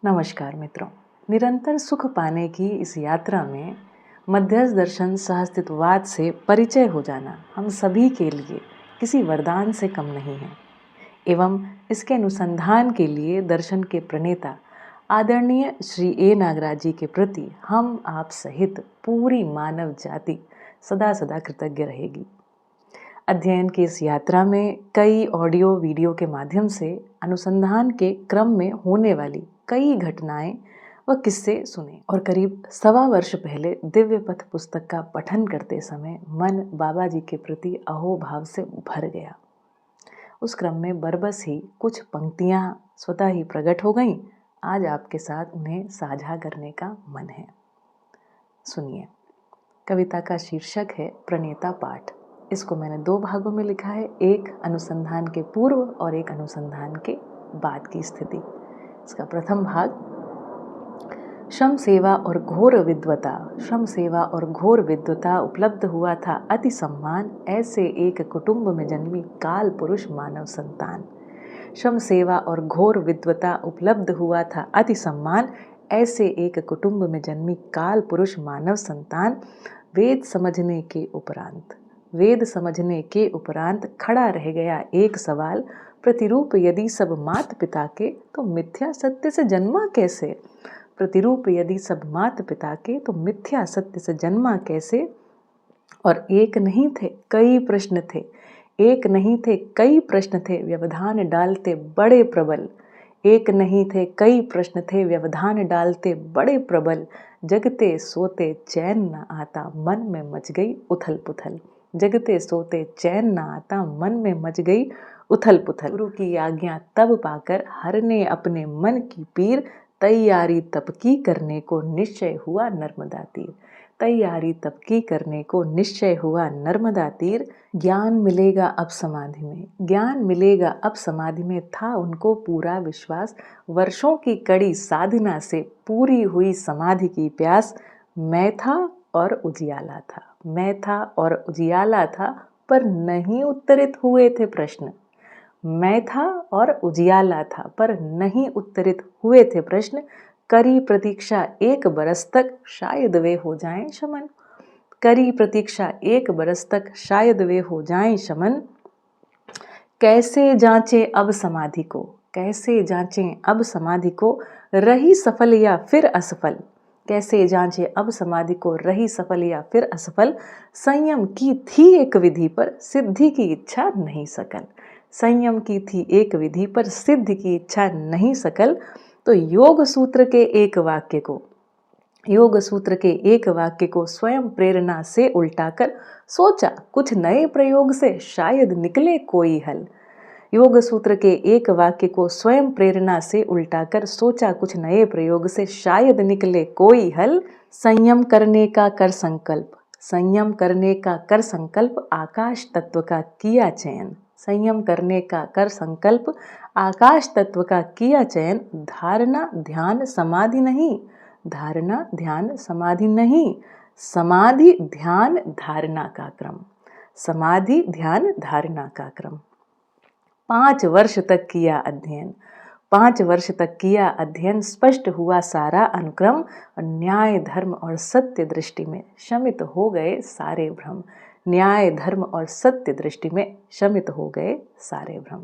नमस्कार मित्रों, निरंतर सुख पाने की इस यात्रा में मध्यस्थ दर्शन सहअस्तित्ववाद से परिचय हो जाना हम सभी के लिए किसी वरदान से कम नहीं है। एवं इसके अनुसंधान के लिए दर्शन के प्रणेता आदरणीय श्री ए नागराज जी के प्रति हम आप सहित पूरी मानव जाति सदा सदा कृतज्ञ रहेगी। अध्ययन की इस यात्रा में कई ऑडियो वीडियो के माध्यम से अनुसंधान के क्रम में होने वाली कई घटनाएं व किस्से सुने और करीब 1.25 वर्ष पहले दिव्य पथ पुस्तक का पठन करते समय मन बाबा जी के प्रति अहोभाव से भर गया। उस क्रम में बरबस ही कुछ पंक्तियां स्वतः ही प्रकट हो गईं। आज आपके साथ उन्हें साझा करने का मन है। सुनिए। कविता का शीर्षक है प्रणेता पाठ। इसको मैंने 2 भागों में लिखा है, एक अनुसंधान के पूर्व और एक अनुसंधान के बाद की स्थिति। इसका प्रथम भाग, श्रम सेवा और घोर विद्वता उपलब्ध हुआ था अति सम्मान, ऐसे एक कुटुंब में जन्मी काल पुरुष मानव संतान। श्रम सेवा और घोर विद्वता उपलब्ध हुआ था अति सम्मान, ऐसे एक कुटुंब में जन्मी काल पुरुष मानव संतान। वेद समझने के उपरांत खड़ा रह गया एक सवाल, प्रतिरूप यदि सब मात पिता के तो मिथ्या सत्य से जन्मा कैसे। प्रतिरूप यदि सब मात पिता के तो मिथ्या सत्य से जन्मा कैसे। और एक नहीं थे कई प्रश्न थे, एक नहीं थे कई प्रश्न थे, व्यवधान डालते बड़े प्रबल। एक नहीं थे कई प्रश्न थे, व्यवधान डालते बड़े प्रबल। जगते सोते चैन न आता, मन में मच गई उथल पुथल। जगते सोते चैन न आता, मन में मच गई उथल पुथल। गुरु की आज्ञा तब पाकर हर ने अपने मन की पीर, तैयारी तब की करने को निश्चय हुआ नर्मदा तीर। तैयारी तब की करने को निश्चय हुआ नर्मदा तीर। ज्ञान मिलेगा अब समाधि में, ज्ञान मिलेगा अब समाधि में, था उनको पूरा विश्वास। वर्षों की कड़ी साधना से पूरी हुई समाधि की प्यास। मैं था और उजियाला था, मैं था और उजियाला था, पर नहीं उत्तरित हुए थे प्रश्न। मैं था और उजियाला था, पर नहीं उत्तरित हुए थे प्रश्न। करी प्रतीक्षा 1 बरस तक, शायद वे हो जाएं शमन। करी प्रतीक्षा 1 बरस तक, शायद वे हो जाएं शमन। कैसे जांचे अब समाधि को, कैसे जांचें अब समाधि को, रही सफल या फिर असफल। कैसे जांचे अब समाधि को, रही सफल या फिर असफल। संयम की थी एक विधि पर, सिद्धि की इच्छा नहीं सकल। संयम की थी एक विधि पर, सिद्धि की इच्छा नहीं सकल। तो योग सूत्र के एक वाक्य को स्वयं प्रेरणा से उल्टाकर सोचा कुछ नए प्रयोग से शायद निकले कोई हल। योग सूत्र के एक वाक्य को स्वयं प्रेरणा से उल्टाकर सोचा कुछ नए प्रयोग से शायद निकले कोई हल। संयम करने का कर संकल्प, संयम करने का कर संकल्प, आकाश तत्व का किया चयन। संयम करने का कर संकल्प, आकाश तत्व का किया चयन। धारणा ध्यान समाधि नहीं, धारणा ध्यान समाधि नहीं, समाधि ध्यान धारणा का क्रम, समाधि ध्यान धारणा का क्रम। 5 वर्ष तक किया अध्ययन, 5 वर्ष तक किया अध्ययन, स्पष्ट हुआ सारा अनुक्रम। और न्याय धर्म और सत्य दृष्टि में शमित हो गए सारे भ्रम। न्याय धर्म और सत्य दृष्टि में शमित हो गए सारे भ्रम।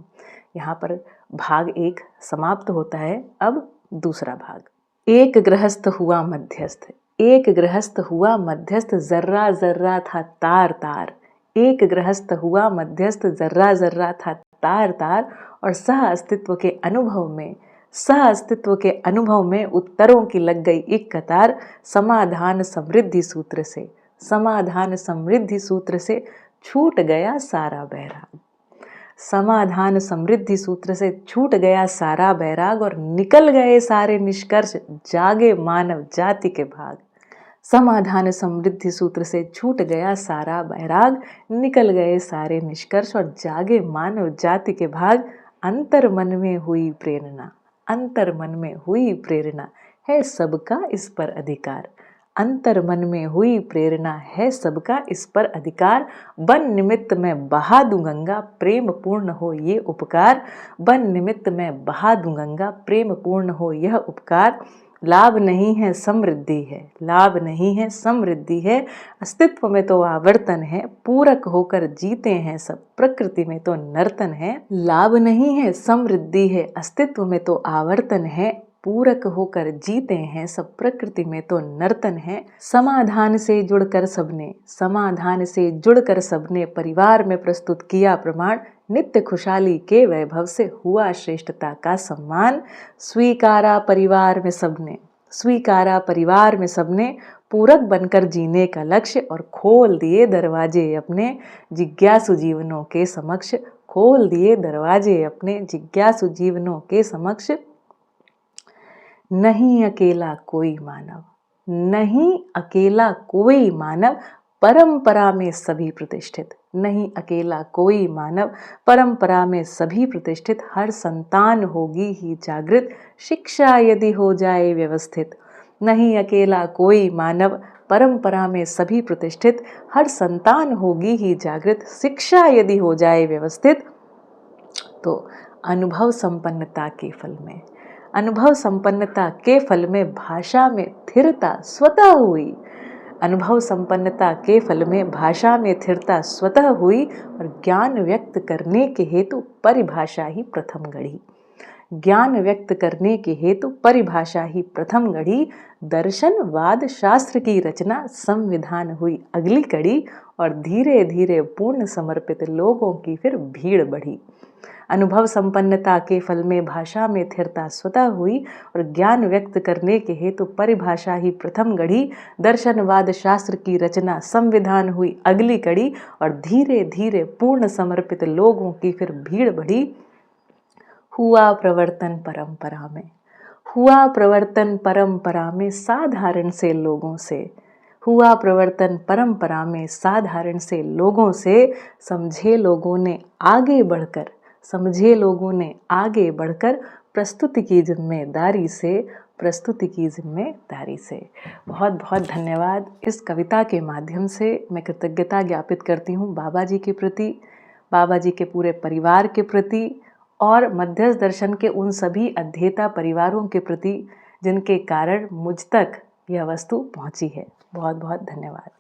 यहाँ पर भाग 1 समाप्त होता है। अब दूसरा भाग। एक गृहस्थ हुआ मध्यस्थ, एक गृहस्थ हुआ मध्यस्थ, जर्रा जर्रा था तार तार। एक गृहस्थ हुआ मध्यस्थ, जर्रा जर्रा था तार तार। और सह अस्तित्व के अनुभव में उत्तरों की लग गई एक कतार। समाधान समृद्धि सूत्र से छूट गया सारा बैराग। समाधान समृद्धि सूत्र से छूट गया सारा बैराग, और निकल गए सारे निष्कर्ष, जागे मानव जाति के भाग। समाधान समृद्धि सूत्र से छूट गया सारा बैराग, निकल गए सारे निष्कर्ष, और जागे मानव जाति के भाग। अंतर मन में हुई प्रेरणा, अंतर मन में हुई प्रेरणा, है सबका इस पर अधिकार। अंतर मन में हुई प्रेरणा है सबका इस पर अधिकार। बन निमित्त मैं बहा दूं गंगा प्रेम पूर्ण हो ये उपकार। बन निमित्त मैं बहा दूं गंगा प्रेम पूर्ण हो यह उपकार। लाभ नहीं है समृद्धि है, लाभ नहीं है समृद्धि है, अस्तित्व में तो आवर्तन है, पूरक होकर जीते हैं सब, प्रकृति में तो नर्तन है। लाभ नहीं है समृद्धि है, अस्तित्व में तो आवर्तन है, पूरक होकर जीते हैं सब, प्रकृति में तो नर्तन है। समाधान से जुड़कर सबने, समाधान से जुड़कर सबने परिवार में प्रस्तुत किया प्रमाण। नित्य खुशहाली के वैभव से हुआ श्रेष्ठता का सम्मान। स्वीकारा परिवार में सबने, स्वीकारा परिवार में सबने, पूरक बनकर जीने का लक्ष्य और खोल दिए दरवाजे अपने जिज्ञासु जीवनों के समक्ष। खोल दिए दरवाजे अपने जिज्ञासु जीवनों के समक्ष। नहीं अकेला कोई मानव, नहीं अकेला कोई मानव, परंपरा में सभी प्रतिष्ठित। नहीं अकेला कोई मानव, परंपरा में सभी प्रतिष्ठित। हर संतान होगी ही जागृत, शिक्षा यदि हो जाए व्यवस्थित। नहीं अकेला कोई मानव, परंपरा में सभी प्रतिष्ठित। हर संतान होगी ही जागृत, शिक्षा यदि हो जाए व्यवस्थित। तो अनुभव संपन्नता के फल में, अनुभव संपन्नता के फल में भाषा में स्थिरता स्वतः हुई। अनुभव संपन्नता के फल में भाषा में स्थिरता स्वतः हुई और ज्ञान व्यक्त करने के हेतु परिभाषा ही प्रथम गढ़ी। ज्ञान व्यक्त करने के हेतु परिभाषा ही प्रथम गढ़ी। दर्शनवाद शास्त्र की रचना संविधान हुई अगली कड़ी और धीरे धीरे पूर्ण समर्पित लोगों की फिर भीड़ बढ़ी। अनुभव संपन्नता के फल में भाषा में स्थिरता स्वतः हुई और ज्ञान व्यक्त करने के हेतु परिभाषा ही प्रथम गढ़ी। दर्शनवाद शास्त्र की रचना संविधान हुई अगली कड़ी और धीरे धीरे पूर्ण समर्पित लोगों की फिर भीड़ बढ़ी। हुआ प्रवर्तन परंपरा में, हुआ प्रवर्तन परंपरा में साधारण से लोगों से। हुआ प्रवर्तन परंपरा में साधारण से लोगों से। समझे लोगों ने आगे बढ़कर, समझे लोगों ने आगे बढ़कर प्रस्तुति की जिम्मेदारी से, प्रस्तुति की जिम्मेदारी से। बहुत बहुत धन्यवाद। इस कविता के माध्यम से मैं कृतज्ञता ज्ञापित करती हूँ बाबा जी के प्रति, बाबा जी के पूरे परिवार के प्रति और मध्यस्थ दर्शन के उन सभी अध्येता परिवारों के प्रति जिनके कारण मुझ तक यह वस्तु पहुँची है। बहुत बहुत धन्यवाद।